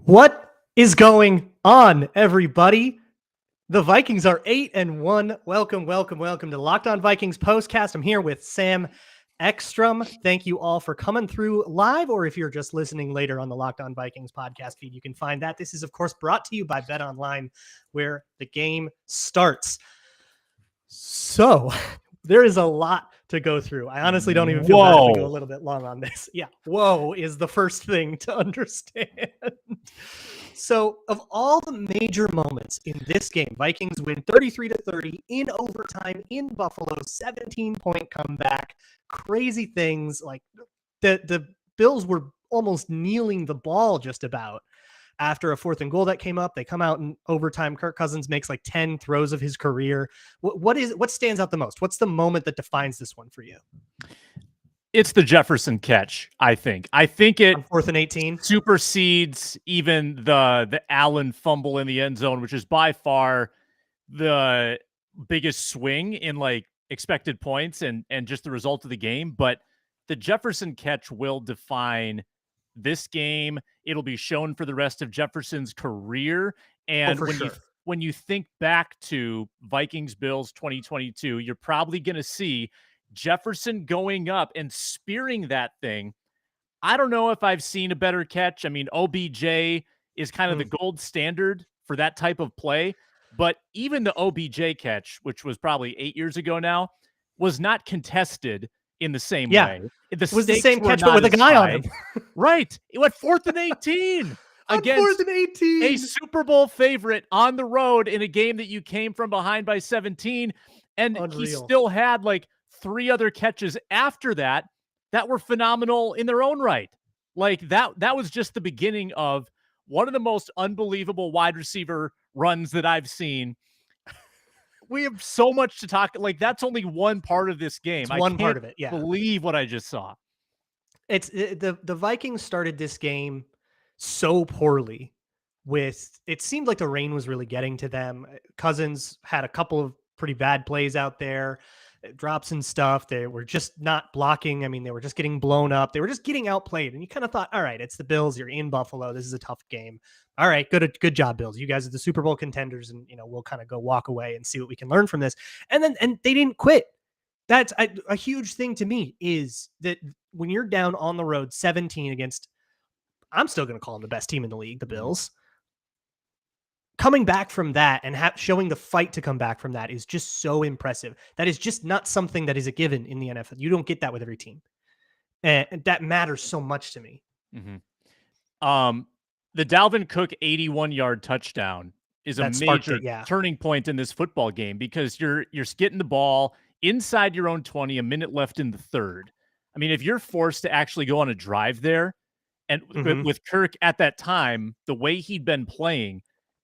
What is going on, everybody? The Vikings are 8-1. Welcome to Locked On Vikings Postcast. I'm here with Sam Ekstrom. Thank you all for coming through live, or if you're just listening later on the Locked On Vikings podcast feed, you can find that. This is, of course, brought to you by Bet Online, where the game starts. So there is a lot to go through. I honestly don't even feel bad if we go a little bit long on this. Yeah, whoa is the first thing to understand. So of all the major moments in this game, Vikings win 33-30 in overtime in Buffalo, 17-point comeback, crazy things. Like the Bills were almost kneeling the ball just about after a 4th and goal that came up. They come out in overtime. Kirk Cousins makes like 10 throws of his career. What stands out the most? What's the moment that defines this one for you? It's the Jefferson catch, I think. I think it on 4th and 18 supersedes even the Allen fumble in the end zone, which is by far the biggest swing in like expected points and just the result of the game. But the Jefferson catch will define this game. It'll be shown for the rest of Jefferson's career. And when you think back to Vikings Bills 2022, you're probably going to see Jefferson going up and spearing that thing. I don't know if I've seen a better catch. I mean, OBJ is kind of the gold standard for that type of play, but even the OBJ catch, which was probably 8 years ago now, was not contested in the same way. It was the same catch, but with a guy on him. Right. It went 4th and 18 against 4th and 18. A Super Bowl favorite on the road in a game that you came from behind by 17. And He still had like 3 other catches after that were phenomenal in their own right. Like that was just the beginning of one of the most unbelievable wide receiver runs that I've seen. We have so much to talk. Like that's only one part of this game. It's one part of it. Yeah. Believe what I just saw. It's the Vikings started this game so poorly it seemed like the rain was really getting to them. Cousins had a couple of pretty bad plays out there. Drops and stuff. They were just not blocking. I mean, they were just getting blown up. They were just getting outplayed. And you kind of thought, all right, it's the Bills. You're in Buffalo. This is a tough game. All right, good job, Bills. You guys are the Super Bowl contenders, and we'll kind of go walk away and see what we can learn from this. And they didn't quit. That's a huge thing to me, is that when you're down on the road 17 against, I'm still going to call them the best team in the league, the Bills. Coming back from that and showing the fight to come back from that is just so impressive. That is just not something that is a given in the NFL. You don't get that with every team. And that matters so much to me. Mm-hmm. The Dalvin Cook 81-yard touchdown is a major turning point in this football game, because you're getting the ball inside your own 20, a minute left in the third. I mean, if you're forced to actually go on a drive there, and with Kirk at that time, the way he'd been playing,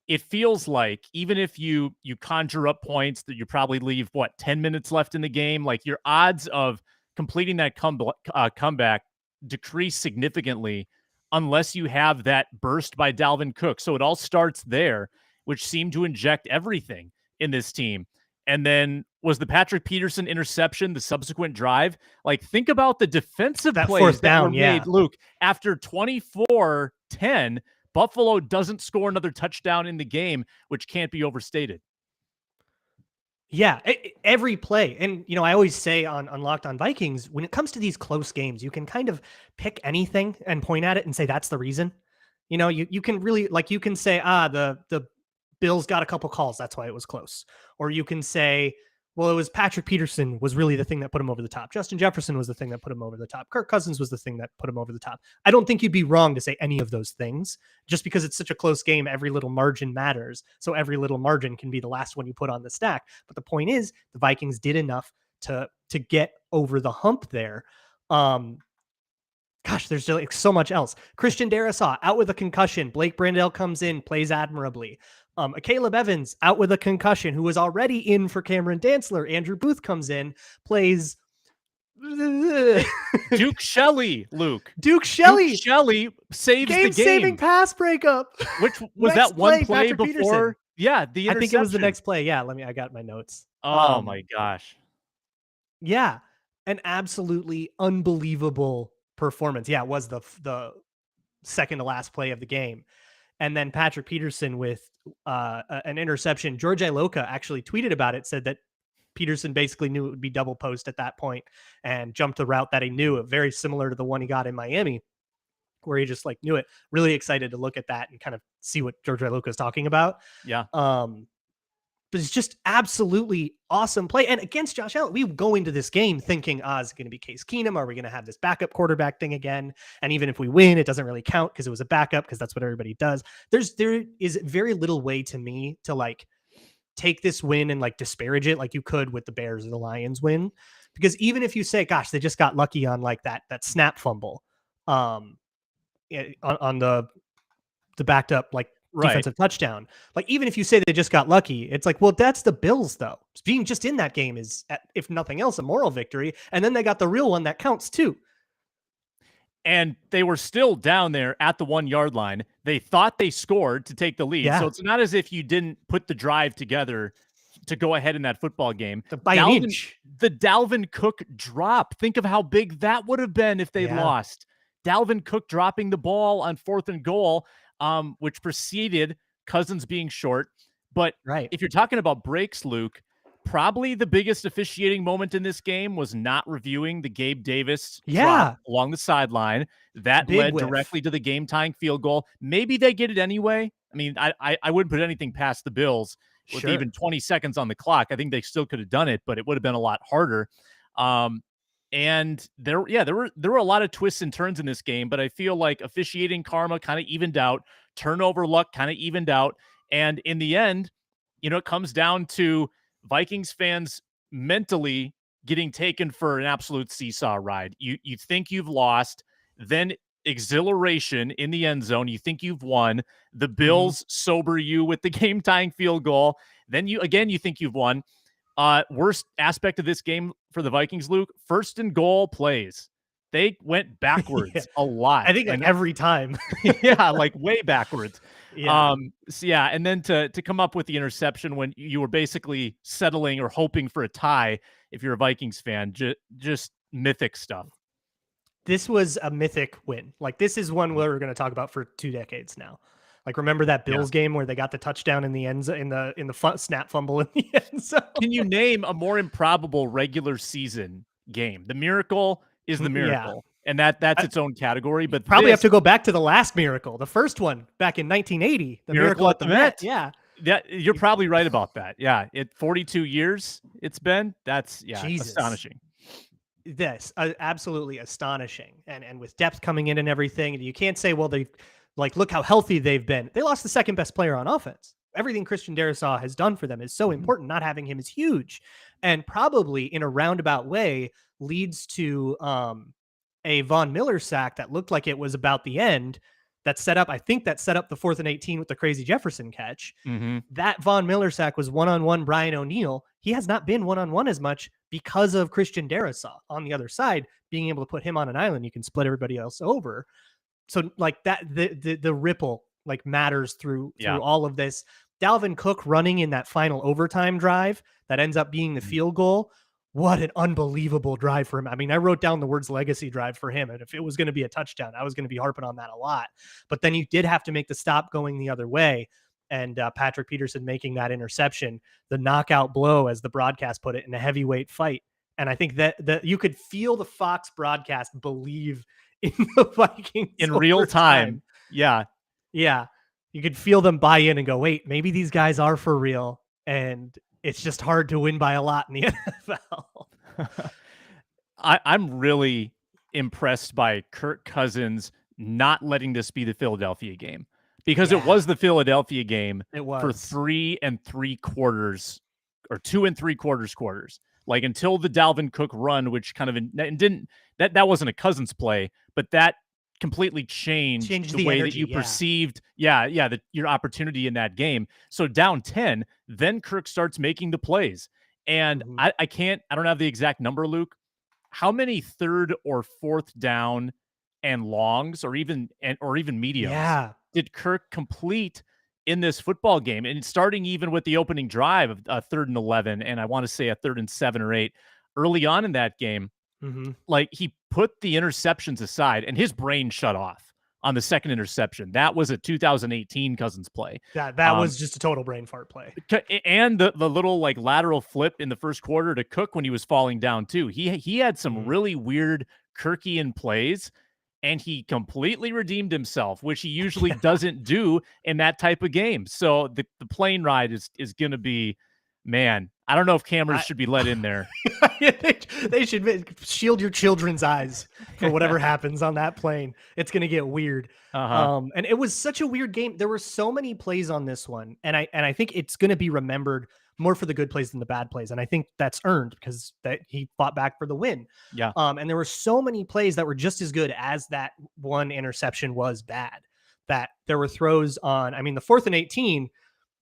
it feels like even if you conjure up points, that you probably leave 10 minutes left in the game, like your odds of completing that comeback decrease significantly unless you have that burst by Dalvin Cook. So it all starts there, which seemed to inject everything in this team. And then was the Patrick Peterson interception the subsequent drive? Like, think about the defensive plays that were made, Luke. After 24-10, Buffalo doesn't score another touchdown in the game, which can't be overstated. Yeah, every play. And, I always say on Locked On Vikings, when it comes to these close games, you can kind of pick anything and point at it and say, that's the reason. You can really, like, you can say, the Bills got a couple calls, that's why it was close. Or you can say, well, it was Patrick Peterson was really the thing that put him over the top. Justin Jefferson was the thing that put him over the top. Kirk Cousins was the thing that put him over the top. I don't think you'd be wrong to say any of those things. Just because it's such a close game, every little margin matters. So every little margin can be the last one you put on the stack. But the point is, the Vikings did enough to get over the hump there. Gosh, there's like so much else. Christian Darrisaw out with a concussion. Blake Brandel comes in, plays admirably. Caleb Evans out with a concussion, who was already in for Cameron Dantzler. Andrew Booth comes in, plays Duke Shelley, Luke. Duke Shelley saves the game. Game-saving pass breakup. Which was that one play before? Peterson. Yeah, the interception. I think it was the next play. Yeah, I got my notes. Oh my gosh. Yeah, an absolutely unbelievable performance. Yeah, it was the second to last play of the game. and then Patrick Peterson with an interception. George Iloka actually tweeted about it, said that Peterson basically knew it would be double post at that point and jumped the route that he knew, very similar to the one he got in Miami, where he just like knew it. Really excited to look at that and kind of see what George Iloka is talking about. Yeah. But it's just absolutely awesome play. And against Josh Allen, we go into this game thinking, is it going to be Case Keenum? Are we going to have this backup quarterback thing again? And even if we win, it doesn't really count because it was a backup, because that's what everybody does. There is very little way to me to like take this win and like disparage it like you could with the Bears or the Lions win. Because even if you say, gosh, they just got lucky on like that snap fumble on the backed up like defensive touchdown. Like, even if you say they just got lucky, it's like, well, that's the Bills though. Being just in that game is, if nothing else, a moral victory. And then they got the real one that counts too. And they were still down there at the 1 yard line. They thought they scored to take the lead. Yeah. So it's not as if you didn't put the drive together to go ahead in that football game. By an inch. The Dalvin Cook drop. Think of how big that would have been if they lost. Dalvin Cook dropping the ball on 4th and goal, which preceded Cousins being short. But if you're talking about breaks, Luke, probably the biggest officiating moment in this game was not reviewing the Gabe Davis drop along the sideline. That led directly to the game-tying field goal. Maybe they get it anyway. I mean, I wouldn't put anything past the Bills with even 20 seconds on the clock. I think they still could have done it, but it would have been a lot harder. And there were a lot of twists and turns in this game, but I feel like officiating karma kind of evened out, turnover luck kind of evened out. And in the end, it comes down to Vikings fans mentally getting taken for an absolute seesaw ride. You think you've lost, then exhilaration in the end zone. You think you've won. The Bills sober you with the game-tying field goal. Then you think you've won. Worst aspect of this game for the Vikings, Luke, 1st and goal plays. They went backwards a lot. I think like every time. Like way backwards. And then to come up with the interception when you were basically settling or hoping for a tie, if you're a Vikings fan, just mythic stuff. This was a mythic win. Like, this is one we're going to talk about for 2 decades now. Like, remember that Bills game where they got the touchdown in the end zone, in the snap fumble in the end zone? Can you name a more improbable regular season game? The Miracle is the Miracle. And that's its own category. But probably have to go back to the last Miracle, the first one back in 1980, the Miracle at the Met. Yeah, you're probably right about that. Yeah, 42 years it's been. That's astonishing. This absolutely astonishing, and with depth coming in and everything, and you can't say, well, they look how healthy they've been. They lost the second best player on offense. Everything Christian Darrisaw has done for them is so important. Not having him is huge, and probably in a roundabout way leads to a Von Miller sack that looked like it was about the end. That set up the 4th and 18 with the crazy Jefferson catch. That Von Miller sack was one-on-one Brian O'Neill. He has not been one-on-one as much because of Christian Darrisaw on the other side, being able to put him on an island. You can split everybody else over. So like that, the ripple like matters through all of this. Dalvin Cook running in that final overtime drive that ends up being the field goal. What an unbelievable drive for him. I mean, I wrote down the words legacy drive for him. And if it was going to be a touchdown, I was going to be harping on that a lot. But then you did have to make the stop going the other way. And Patrick Peterson making that interception, the knockout blow, as the broadcast put it, in a heavyweight fight. And I think that you could feel the Fox broadcast believe in the Vikings in real time. Yeah. You could feel them buy in and go, wait, maybe these guys are for real. And it's just hard to win by a lot in the NFL. I'm really impressed by Kirk Cousins not letting this be the Philadelphia game, because it was the Philadelphia game for 3 3/4 or 2 3/4 quarters. Like, until the Dalvin Cook run, which kind of that wasn't a Cousins play, but that completely changed the way energy, that you perceived your opportunity in that game. So down 10, then Kirk starts making the plays. And I don't have the exact number, Luke. How many 3rd or 4th down and longs or even mediums did Kirk complete in this football game? And starting even with the opening drive of 3rd and 11, and I want to say a 3rd and 7 or 8 early on in that game. Like, he put the interceptions aside and his brain shut off on the second interception. That was a 2018 Cousins play. That was just a total brain fart play. And the little like lateral flip in the first quarter to Cook when he was falling down too. He had some really weird Kirkian plays, and he completely redeemed himself, which he usually doesn't do in that type of game. So the plane ride is going to be, man, I don't know if cameras should be let in there. They should shield your children's eyes for whatever happens on that plane. It's going to get weird. And it was such a weird game. There were so many plays on this one. And I think it's going to be remembered more for the good plays than the bad plays. And I think that's earned because he fought back for the win. Yeah. And there were so many plays that were just as good as that one interception was bad, that there were throws on, I mean, the 4th and 18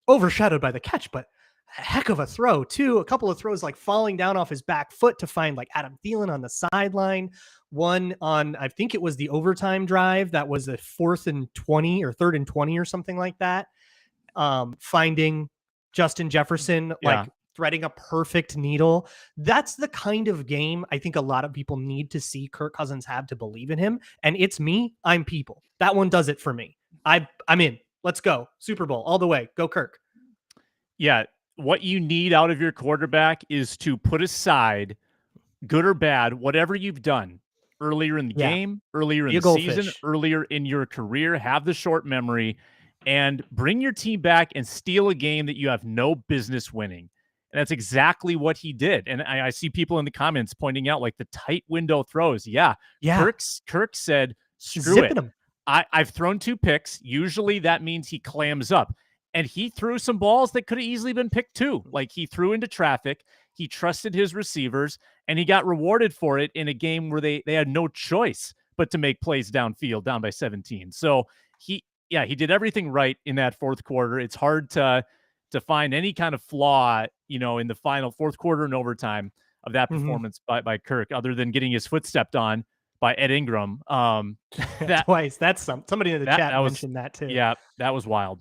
overshadowed by the catch, but heck of a throw too. A couple of throws like falling down off his back foot to find like Adam Thielen on the sideline. One on, I think it was the overtime drive. That was a 4th and 20 or 3rd and 20 or something like that. Finding Justin Jefferson, like threading a perfect needle. That's the kind of game I think a lot of people need to see Kirk Cousins have to believe in him. And it's me, I'm people. That one does it for me. I'm in. Let's go. Super Bowl all the way. Go Kirk. Yeah. What you need out of your quarterback is to put aside, good or bad, whatever you've done earlier in the game, earlier in the season, earlier in your career, have the short memory, and bring your team back and steal a game that you have no business winning. And that's exactly what he did. And I see people in the comments pointing out like the tight window throws. Yeah. Kirk said, screw it. I've thrown 2 picks. Usually that means he clams up. And he threw some balls that could have easily been picked too. Like he threw into traffic. He trusted his receivers, and he got rewarded for it in a game where they had no choice but to make plays downfield, down by 17. So he did everything right in that 4th quarter. It's hard to find any kind of flaw, in the final 4th quarter and overtime of that performance by Kirk, other than getting his foot stepped on by Ed Ingram. Twice. That's somebody in the chat mentioned that too. Yeah, that was wild.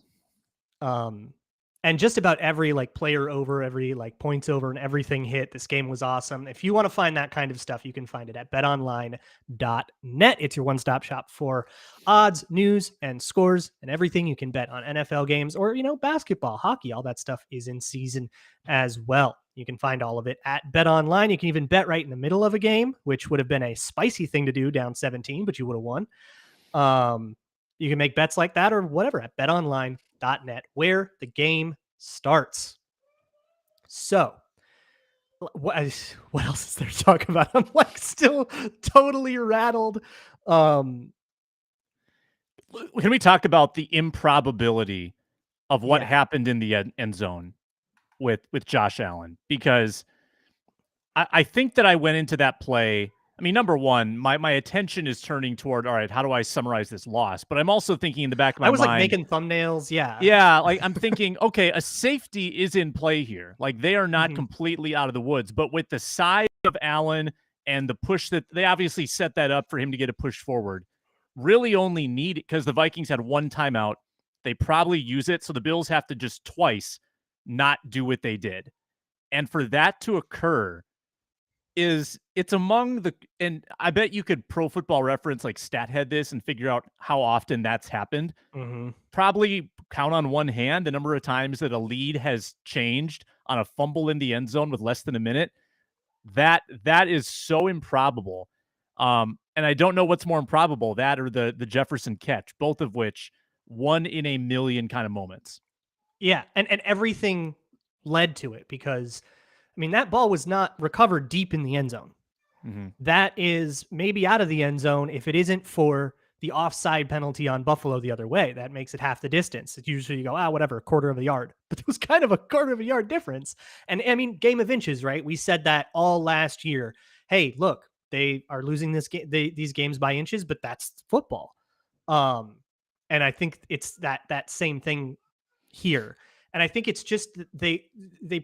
And just about every like player over, every like points over, and everything hit. This game was awesome. If you want to find that kind of stuff, you can find it at betonline.net. It's your one-stop shop for odds, news, and scores, and everything you can bet on NFL games or, basketball, hockey, all that stuff is in season as well. You can find all of it at BetOnline. You can even bet right in the middle of a game, which would have been a spicy thing to do down 17, but you would have won. You can make bets like that or whatever at betonline.net, where the game starts. So what else is there to talk about? I'm like still totally rattled. Can we talk about the improbability of what happened in the end zone with Josh Allen? Because I think that I went into that play. I mean, number one, my attention is turning toward, all right, how do I summarize this loss? But I'm also thinking in the back of my mind. I was like making thumbnails. Yeah. Yeah. Like I'm thinking, okay, a safety is in play here. Like they are not completely out of the woods, but with the size of Allen and the push that they obviously set that up for him to get a push forward, really only need it because the Vikings had 1 timeout. They probably use it. So the Bills have to just twice not do what they did. And for that to occur, it's among the, and I bet you could Pro Football Reference like stat head this and figure out how often that's happened. Probably count on one hand the number of times that a lead has changed on a fumble in the end zone with less than a minute. That is so improbable. And I don't know what's more improbable, that or the Jefferson catch, both of which 1 in a million kind of moments. Yeah, and everything led to it because I mean, that ball was not recovered deep in the end zone. That is maybe out of the end zone if it isn't for the offside penalty on Buffalo the other way. That makes it half the distance. It's usually you go, whatever, 1/4 of a yard. But it was kind of a 1/4 of a yard difference. And I mean, game of inches, right? We said that all last year. Hey, look, they are losing these games by inches, but that's football. And I think it's that same thing here. And I think it's just they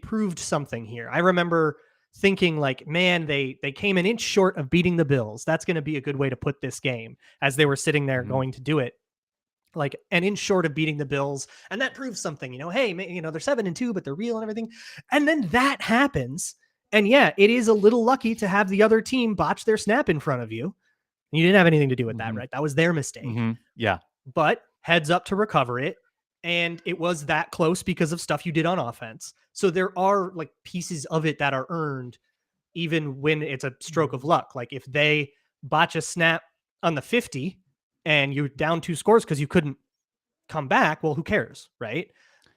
proved something here. I remember thinking like, man, they came an inch short of beating the Bills. That's going to be a good way to put this game as they were sitting there going to do it. Like an inch short of beating the Bills. And that proves something, hey, they're 7-2, but they're real and everything. And then that happens. And yeah, it is a little lucky to have the other team botch their snap in front of you. You didn't have anything to do with that, right? That was their mistake. Yeah. But heads up to recover it. And it was that close because of stuff you did on offense. So there are like pieces of it that are earned even when it's a stroke of luck. Like if they botch a snap on the 50 and you're down 2 scores because you couldn't come back, well, who cares, right?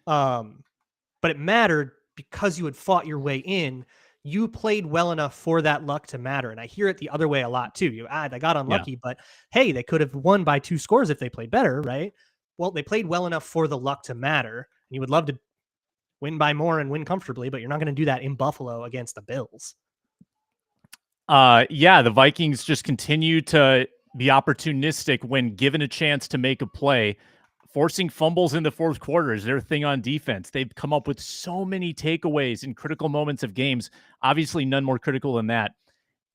But it mattered because you had fought your way in. You played well enough for that luck to matter. And I hear it the other way a lot too. They got unlucky, but hey, they could have won by 2 scores if they played better, right? Well, they played well enough for the luck to matter. And you would love to win by more and win comfortably, but you're not going to do that in Buffalo against the Bills. The Vikings just continue to be opportunistic when given a chance to make a play. Forcing fumbles in the fourth quarter is their thing on defense. They've come up with so many takeaways in critical moments of games. Obviously, none more critical than that.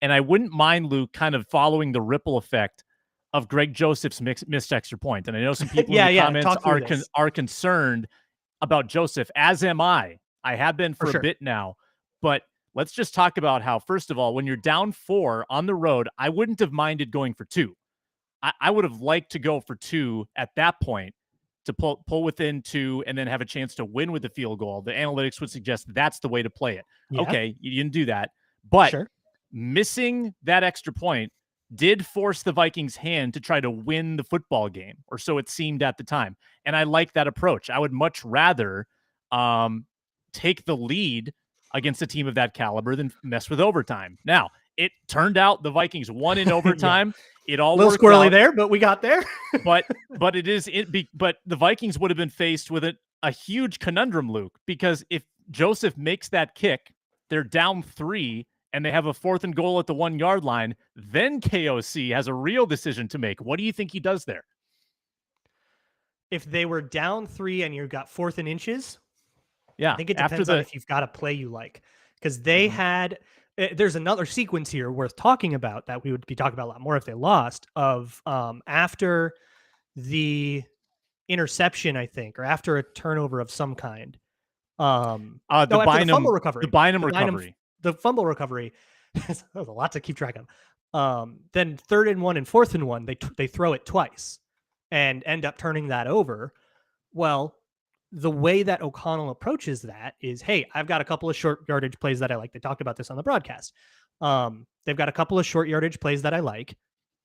And I wouldn't mind, Luke, kind of following the ripple effect of Greg Joseph's missed extra point. And I know some people in the comments are concerned about Joseph, as am I. I have been for a bit now. But let's just talk about how, first of all, when you're down 4 on the road, I wouldn't have minded going for 2. I would have liked to go for 2 at that point to pull within 2 and then have a chance to win with the field goal. The analytics would suggest that's the way to play it. Yeah. Okay, you didn't do that. But missing that extra point did force the Vikings' hand to try to win the football game, or so it seemed at the time. And I like that approach. I would much rather take the lead against a team of that caliber than mess with overtime. Now, it turned out the Vikings won in overtime. It all worked squirrely out there, but we got there. but the Vikings would have been faced with a huge conundrum, Luke, because if Joseph makes that kick, they're down 3 and they have a 4th and goal at the 1-yard line. Then KOC has a real decision to make. What do you think he does there? If they were down 3 and you got 4th and inches, I think it depends on if you've got a play you like, because they had. There's another sequence here worth talking about that we would be talking about a lot more if they lost, of after the interception, I think, or after a turnover of some kind. The fumble recovery. The fumble recovery. That was a lot to keep track of. Then 3rd and 1 and 4th and 1, they throw it twice and end up turning that over. Well, the way that O'Connell approaches that is, hey, I've got a couple of short yardage plays that I like. They talked about this on the broadcast. They've got a couple of short yardage plays that I like.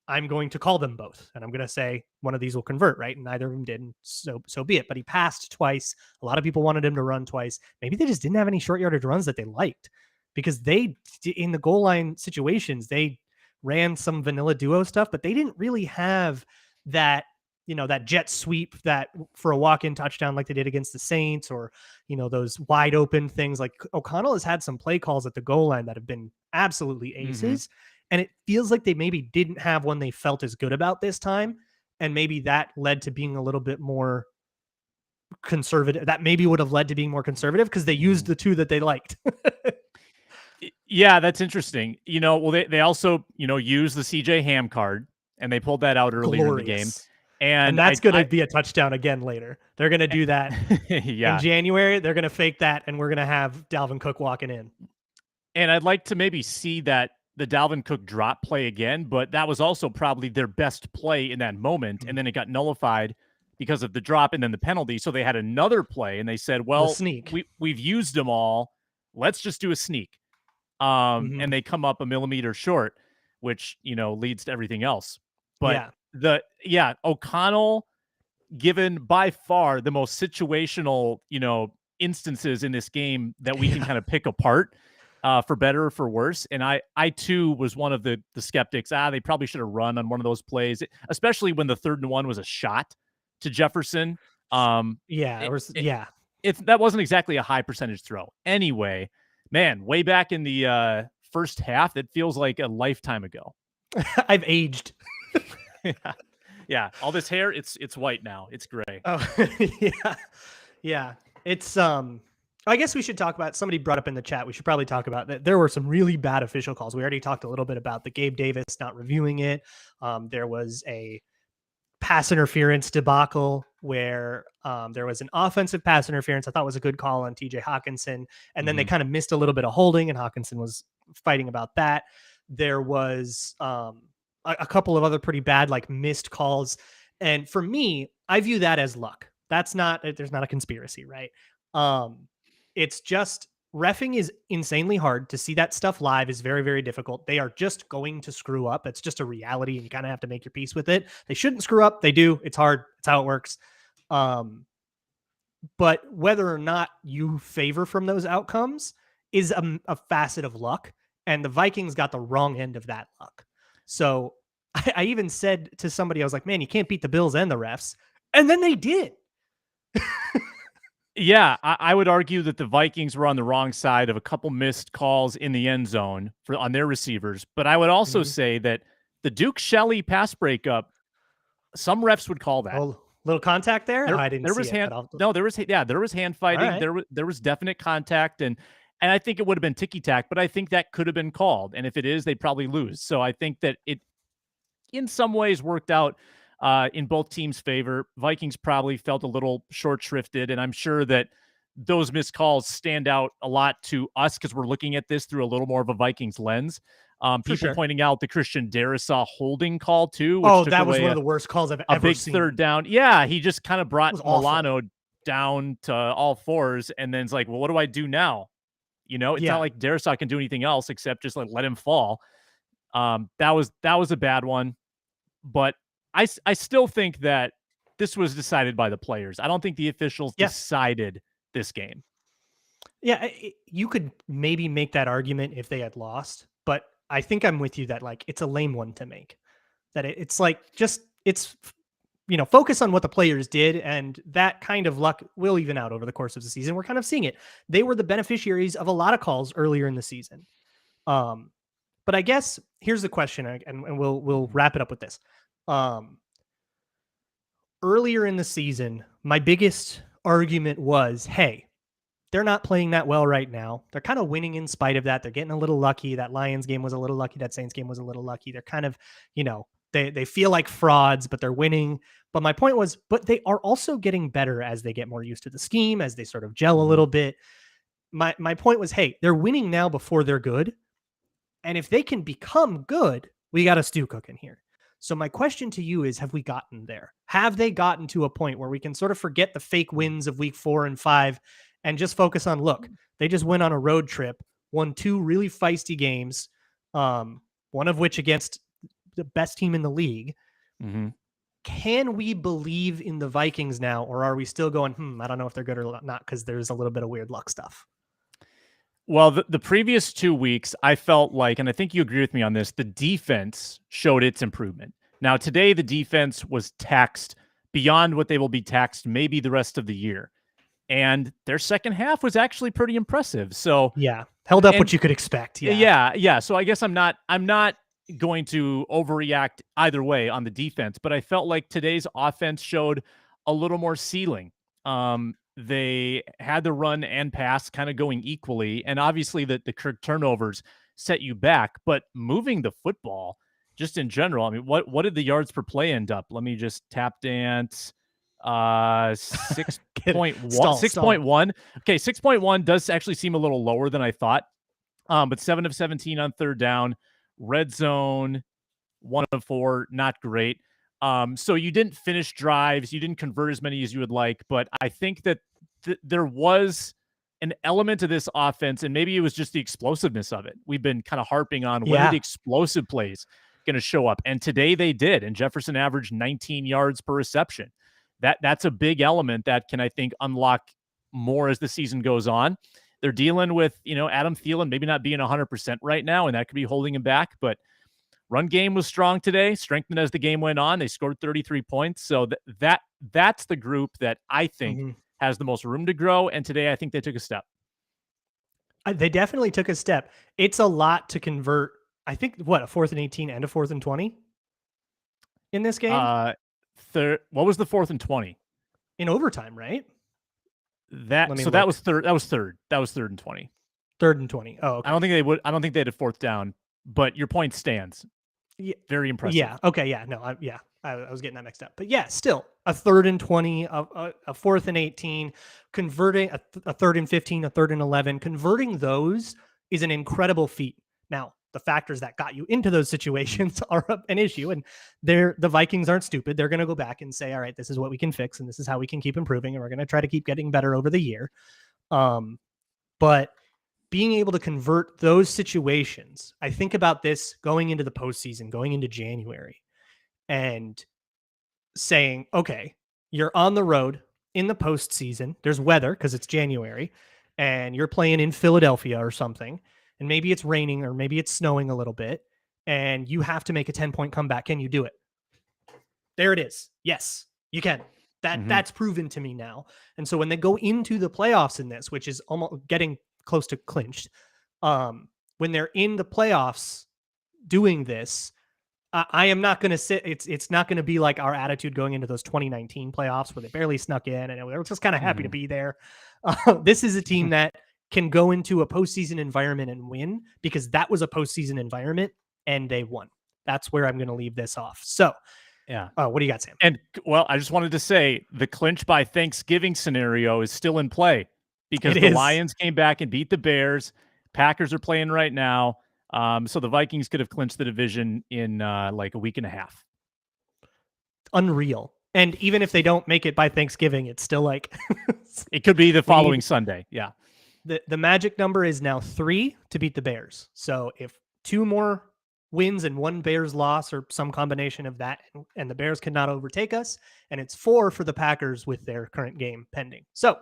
I'm going to call them both. And I'm going to say one of these will convert, right? And neither of them did. And so be it. But he passed twice. A lot of people wanted him to run twice. Maybe they just didn't have any short yardage runs that they liked, because they, in the goal line situations, they ran some vanilla duo stuff, but they didn't really have that, that jet sweep that for a walk-in touchdown like they did against the Saints, or, those wide open things. Like O'Connell has had some play calls at the goal line that have been absolutely aces. And it feels like they maybe didn't have one they felt as good about this time. And maybe that led to being a little bit more conservative. That maybe would have led to being more conservative because they used the 2 that they liked. Yeah, that's interesting. Well, they also, use the CJ Ham card, and they pulled that out earlier in the game. And that's going to be a touchdown again later. They're going to do that in January. They're going to fake that, and we're going to have Dalvin Cook walking in. And I'd like to maybe see the Dalvin Cook drop play again, but that was also probably their best play in that moment. And then it got nullified because of the drop and then the penalty. So they had another play, and they said, well, sneak. We've used them all. Let's just do a sneak. And they come up a millimeter short, which, leads to everything else. But O'Connell, given by far the most situational, instances in this game that we can kind of pick apart, for better or for worse. And I too was one of the skeptics. They probably should have run on one of those plays, especially when the 3rd and 1 was a shot to Jefferson. That wasn't exactly a high percentage throw. Anyway, man, way back in the first half, that feels like a lifetime ago. I've aged. Yeah. All this hair, it's white now. It's gray. Oh, yeah. It's I guess we should talk about, somebody brought up in the chat, we should probably talk about that. There were some really bad official calls. We already talked a little bit about the Gabe Davis not reviewing it. There was a pass interference debacle where there was an offensive pass interference I thought was a good call on TJ Hawkinson. And then they kind of missed a little bit of holding, and Hawkinson was fighting about that. There was a couple of other pretty bad, like missed calls. And for me, I view that as luck. There's not a conspiracy, right? It's just reffing is insanely hard. To see that stuff live is very, very difficult. They are just going to screw up. It's just a reality, and you kind of have to make your peace with it. They shouldn't screw up. They do. It's hard. It's how it works. But whether or not you favor from those outcomes is a facet of luck, and the Vikings got the wrong end of that luck. So I even said to somebody, I was like, man, you can't beat the Bills and the refs. And then they did. Yeah, I would argue that the Vikings were on the wrong side of a couple missed calls in the end zone on their receivers. But I would also say that the Duke Shelley pass breakup, some refs would call that. Oh, little contact there? I didn't see it. No, there was hand fighting. Right. There was definite contact, and I think it would have been ticky-tack, but I think that could have been called. And if it is, they'd probably lose. So I think that it, in some ways, worked out in both teams' favor. Vikings probably felt a little short-shrifted, and I'm sure that those missed calls stand out a lot to us because we're looking at this through a little more of a Vikings lens. People pointing out the Christian Darrisaw holding call too. Which that was one of the worst calls I've ever seen. A big third down. Yeah, he just kind of brought Milano down to all fours, and then it's like, well, what do I do now? You know, it's not like Darrisaw can do anything else except just like let him fall. That was a bad one, but I still think that this was decided by the players. I don't think the officials decided this game. Yeah, you could maybe make that argument if they had lost, but I think I'm with you that like it's a lame one to make. That it's like focus on what the players did, and that kind of luck will even out over the course of the season. We're kind of seeing it. They were the beneficiaries of a lot of calls earlier in the season. But I guess here's the question, and we'll wrap it up with this. Earlier in the season, my biggest argument was, hey, they're not playing that well right now. They're kind of winning in spite of that. They're getting a little lucky. That Lions game was a little lucky. That Saints game was a little lucky. They're kind of, they feel like frauds, but they're winning. But my point was, but they are also getting better as they get more used to the scheme, as they sort of gel a little bit. My point was, hey, they're winning now before they're good. And if they can become good, we got a stew cooking here. So my question to you is, have we gotten there? Have they gotten to a point where we can sort of forget the fake wins of week 4 and 5 and just focus on, look, they just went on a road trip, won 2 really feisty games, one of which against the best team in the league. Mm-hmm. Can we believe in the Vikings now, or are we still going, I don't know if they're good or not, because there's a little bit of weird luck stuff? Well, the previous 2 weeks, I felt like, and I think you agree with me on this, the defense showed its improvement. Now, today, the defense was taxed beyond what they will be taxed maybe the rest of the year. And their second half was actually pretty impressive. So held up what you could expect. Yeah. So I guess I'm not going to overreact either way on the defense, but I felt like today's offense showed a little more ceiling. They had the run and pass kind of going equally, and obviously the Kirk turnovers set you back, but moving the football just in general, I mean, what did the yards per play end up? Let me just tap dance. 6.1. 6.1. Okay, 6.1 does actually seem a little lower than I thought. But 7 of 17 on third down, red zone, 1 of 4, not great. So you didn't finish drives, you didn't convert as many as you would like, but I think that there was an element to this offense, and maybe it was just the explosiveness of it. We've been kind of harping on when are the explosive plays going to show up, and today they did, and Jefferson averaged 19 yards per reception. That's a big element that can, I think, unlock more as the season goes on. They're dealing with, Adam Thielen maybe not being 100% right now, and that could be holding him back, but run game was strong today, strengthened as the game went on. They scored 33 points. So that's the group that I think has the most room to grow. And today I think they took a step. They definitely took a step. It's a lot to convert. I think, a 4th and 18 and a 4th and 20 in this game? What was the 4th and 20? In overtime, right? That was third. That was third and 20. 3rd and 20. Oh, okay. I don't think they had a 4th down, but your point stands. Yeah. Very impressive. Yeah. Okay. Yeah. No. I was getting that mixed up, but yeah, still a 3rd and 20, a 4th and 18, converting a 3rd and 15, a 3rd and 11, converting those is an incredible feat. Now, the factors that got you into those situations are an issue. And the Vikings aren't stupid. They're going to go back and say, all right, this is what we can fix, and this is how we can keep improving, and we're going to try to keep getting better over the year. But being able to convert those situations, I think about this going into the postseason, going into January, and saying, okay, you're on the road in the postseason. There's weather because it's January, and you're playing in Philadelphia or something, and maybe it's raining or maybe it's snowing a little bit, and you have to make a 10-point comeback. Can you do it? There it is. Yes, you can. That's proven to me now. And so when they go into the playoffs in this, which is almost getting close to clinched, when they're in the playoffs doing this, I am not going to sit. It's not going to be like our attitude going into those 2019 playoffs where they barely snuck in and they were just kind of happy to be there. This is a team that can go into a postseason environment and win, because that was a postseason environment and they won. That's where I'm going to leave this off. So, yeah. What do you got, Sam? And well, I just wanted to say the clinch by Thanksgiving scenario is still in play because the Lions came back and beat the Bears. Packers are playing right now. So the Vikings could have clinched the division in like a week and a half. Unreal. And even if they don't make it by Thanksgiving, it's still like it could be the following Sunday. Yeah. The magic number is now 3 to beat the Bears. So if 2 more wins and 1 Bears loss or some combination of that, and the Bears cannot overtake us, and it's 4 for the Packers with their current game pending. So,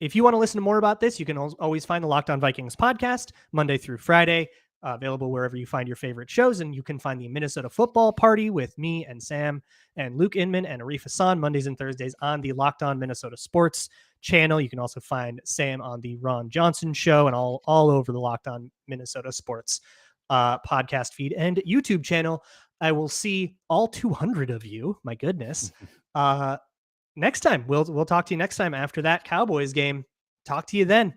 if you want to listen to more about this, you can always find the Locked On Vikings podcast Monday through Friday, available wherever you find your favorite shows. And you can find the Minnesota Football Party with me and Sam and Luke Inman and Arif Hassan Mondays and Thursdays on the Locked On Minnesota Sports channel. You can also find Sam on the Ron Johnson Show and all over the Locked On Minnesota Sports podcast feed and YouTube channel. I will see all 200 of you. My goodness. Next time. We'll talk to you next time after that Cowboys game. Talk to you then.